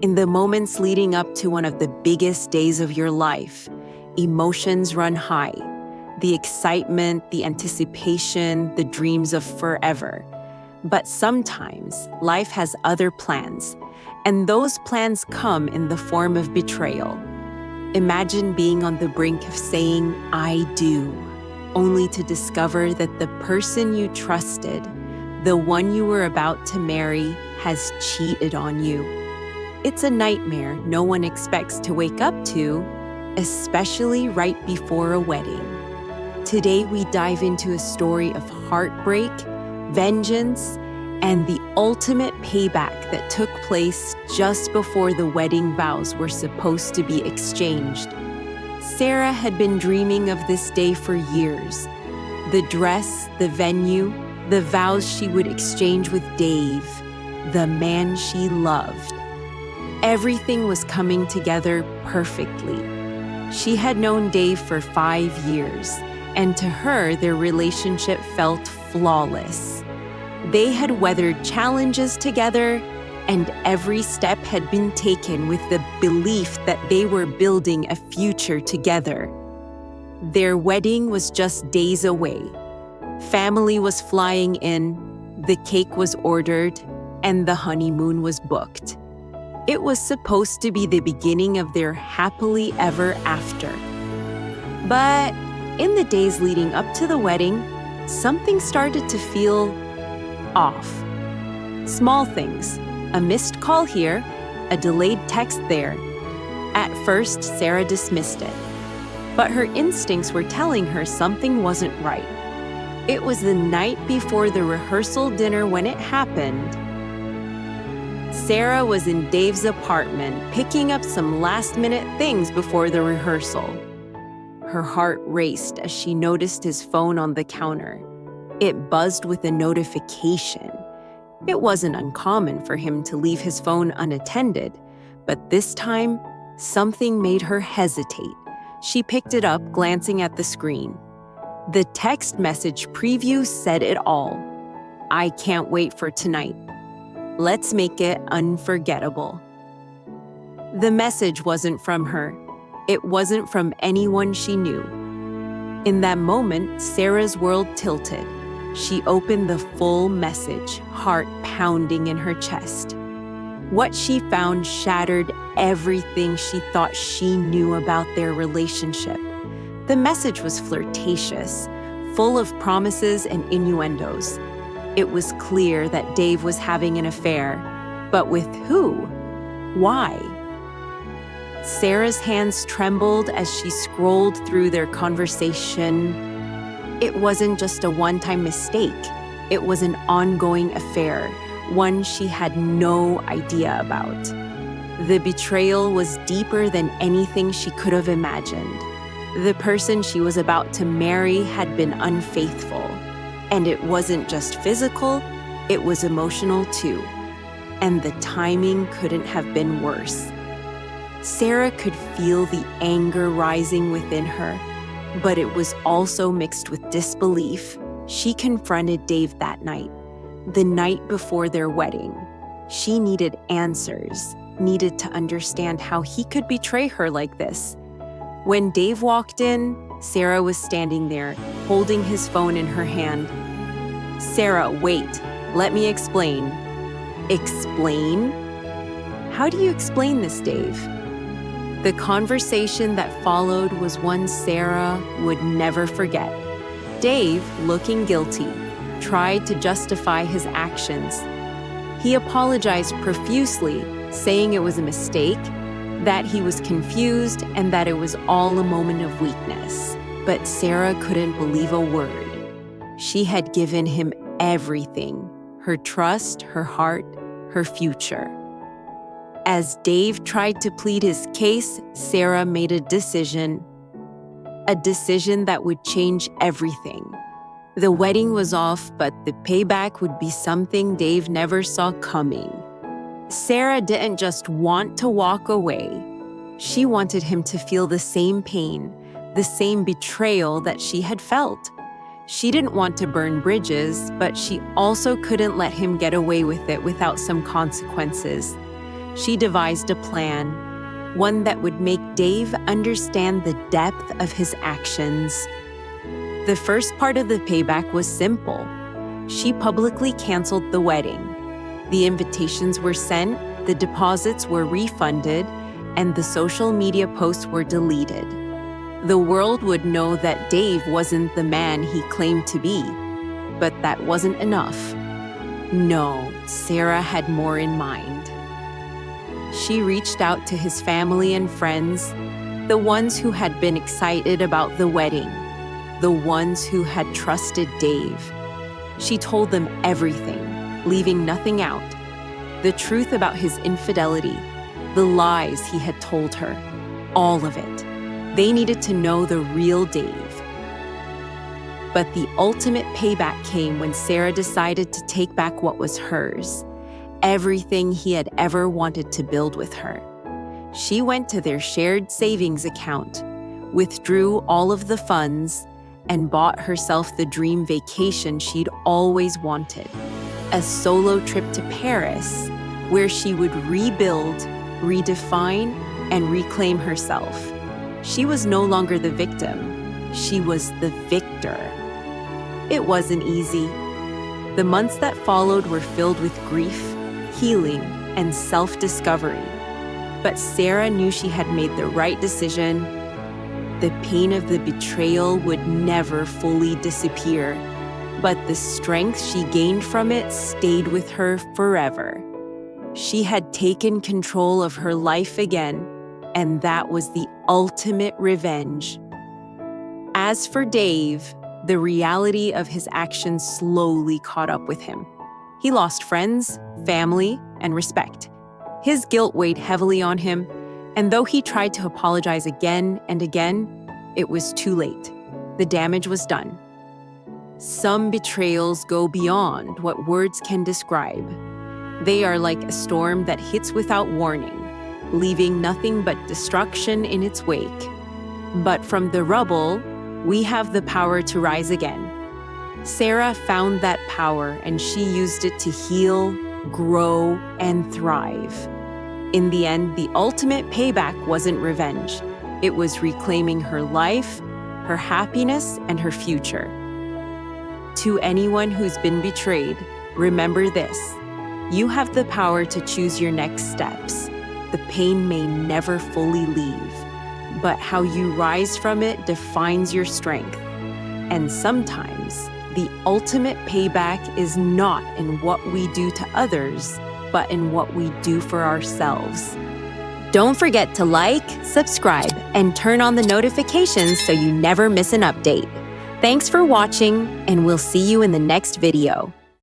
In the moments leading up to one of the biggest days of your life, emotions run high. The excitement, the anticipation, the dreams of forever. But sometimes life has other plans, and those plans come in the form of betrayal. Imagine being on the brink of saying, "I do," only to discover that the person you trusted, the one you were about to marry, has cheated on you. It's a nightmare no one expects to wake up to, especially right before a wedding. Today we dive into a story of heartbreak, vengeance, and the ultimate payback that took place just before the wedding vows were supposed to be exchanged. Sarah had been dreaming of this day for years. The dress, the venue, the vows she would exchange with Dave, the man she loved. Everything was coming together perfectly. She had known Dave for 5 years, and to her, their relationship felt flawless. They had weathered challenges together, and every step had been taken with the belief that they were building a future together. Their wedding was just days away. Family was flying in, the cake was ordered, and the honeymoon was booked. It was supposed to be the beginning of their happily ever after. But in the days leading up to the wedding, something started to feel off. Small things, a missed call here, a delayed text there. At first, Sarah dismissed it, but her instincts were telling her something wasn't right. It was the night before the rehearsal dinner when it happened. Sarah was in Dave's apartment, picking up some last-minute things before the rehearsal. Her heart raced as she noticed his phone on the counter. It buzzed with a notification. It wasn't uncommon for him to leave his phone unattended, but this time, something made her hesitate. She picked it up, glancing at the screen. The text message preview said it all. "I can't wait for tonight. Let's make it unforgettable." The message wasn't from her. It wasn't from anyone she knew. In that moment, Sarah's world tilted. She opened the full message, heart pounding in her chest. What she found shattered everything she thought she knew about their relationship. The message was flirtatious, full of promises and innuendos. It was clear that Dave was having an affair, but with who? Why? Sarah's hands trembled as she scrolled through their conversation. It wasn't just a one-time mistake. It was an ongoing affair, one she had no idea about. The betrayal was deeper than anything she could have imagined. The person she was about to marry had been unfaithful. And it wasn't just physical, it was emotional too. And the timing couldn't have been worse. Sarah could feel the anger rising within her, but it was also mixed with disbelief. She confronted Dave that night, the night before their wedding. She needed answers, needed to understand how he could betray her like this. When Dave walked in, Sarah was standing there, holding his phone in her hand. "Sarah, wait. Let me explain." "Explain? How do you explain this, Dave?" The conversation that followed was one Sarah would never forget. Dave, looking guilty, tried to justify his actions. He apologized profusely, saying it was a mistake, that he was confused, and that it was all a moment of weakness. But Sarah couldn't believe a word. She had given him everything, her trust, her heart, her future. As Dave tried to plead his case, Sarah made a decision that would change everything. The wedding was off, but the payback would be something Dave never saw coming. Sarah didn't just want to walk away. She wanted him to feel the same pain, the same betrayal that she had felt. She didn't want to burn bridges, but she also couldn't let him get away with it without some consequences. She devised a plan, one that would make Dave understand the depth of his actions. The first part of the payback was simple. She publicly canceled the wedding. The invitations were sent, the deposits were refunded, and the social media posts were deleted. The world would know that Dave wasn't the man he claimed to be. But that wasn't enough. No, Sarah had more in mind. She reached out to his family and friends, the ones who had been excited about the wedding, the ones who had trusted Dave. She told them everything, leaving nothing out. The truth about his infidelity, the lies he had told her, all of it. They needed to know the real Dave. But the ultimate payback came when Sarah decided to take back what was hers, everything he had ever wanted to build with her. She went to their shared savings account, withdrew all of the funds, and bought herself the dream vacation she'd always wanted, a solo trip to Paris, where she would rebuild, redefine, and reclaim herself. She was no longer the victim. She was the victor. It wasn't easy. The months that followed were filled with grief, healing, and self-discovery. But Sarah knew she had made the right decision. The pain of the betrayal would never fully disappear, but the strength she gained from it stayed with her forever. She had taken control of her life again, and that was the ultimate revenge. As for Dave, the reality of his actions slowly caught up with him. He lost friends, family, and respect. His guilt weighed heavily on him, and though he tried to apologize again and again, it was too late. The damage was done. Some betrayals go beyond what words can describe. They are like a storm that hits without warning, leaving nothing but destruction in its wake. But from the rubble, we have the power to rise again. Sarah found that power, and she used it to heal, grow, and thrive. In the end, the ultimate payback wasn't revenge. It was reclaiming her life, her happiness, and her future. To anyone who's been betrayed, remember this: you have the power to choose your next steps. The pain may never fully leave, but how you rise from it defines your strength. And sometimes, the ultimate payback is not in what we do to others, but in what we do for ourselves. Don't forget to like, subscribe, and turn on the notifications so you never miss an update. Thanks for watching, and we'll see you in the next video.